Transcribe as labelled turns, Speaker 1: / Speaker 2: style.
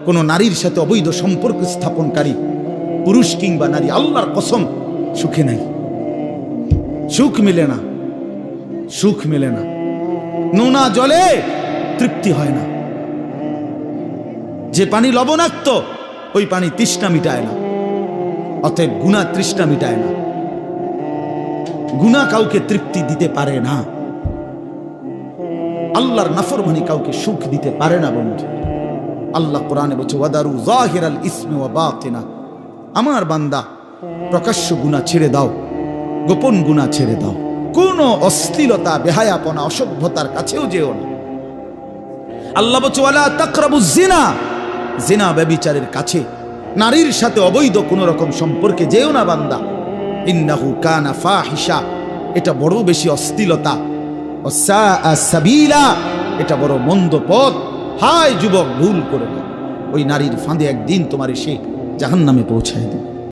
Speaker 1: কোন নারীর সাথে অবৈধ সম্পর্ক স্থাপনকারী পুরুষ কিংবা নারী আল্লাহর কসম সুখে নাই, সুখ মিলে না, সুখ মিলে না। নোনা জলে তৃপ্তি হয় না। যে পানি লবণাক্ত ওই পানি তৃষ্ণা মিটায় না। অতএব গুনাহ তৃষ্ণা মিটায় না। গুনাহ কাউকে তৃপ্তি দিতে পারে না। আল্লাহর নাফরমানি কাউকে সুখ দিতে পারে না বন্ধু। আল্লাহ কোরআনে বলছে ওয়াদারু যাহিরাল ইসমি ওয়া বাতিনা, আমার বান্দা প্রকাশ্য গুনাহ ছেড়ে দাও, গোপন গুনাহ ছেড়ে দাও। কোন অশ্লীলতা, বেহায়াপনা, অসভ্যতার কাছেও যেও না। আল্লাহ বলছে ওয়ালা তাকরাবুজ জিনা, জিনা ব্যভিচারের কাছে, নারীর সাথে অবৈধ কোন রকম সম্পর্কে যেও না বান্দা। ইন্নাহু কানা ফাহিশা, এটা বড় বেশি অশ্লীলতা। ওয়াসাআ সাবিলা, এটা বড় মন্দ পথ। হায় যুবক, ভুল করে না, ওই নারীর ফাঁদে একদিন তোমার সে জাহান্নামে পৌঁছায় দেবে।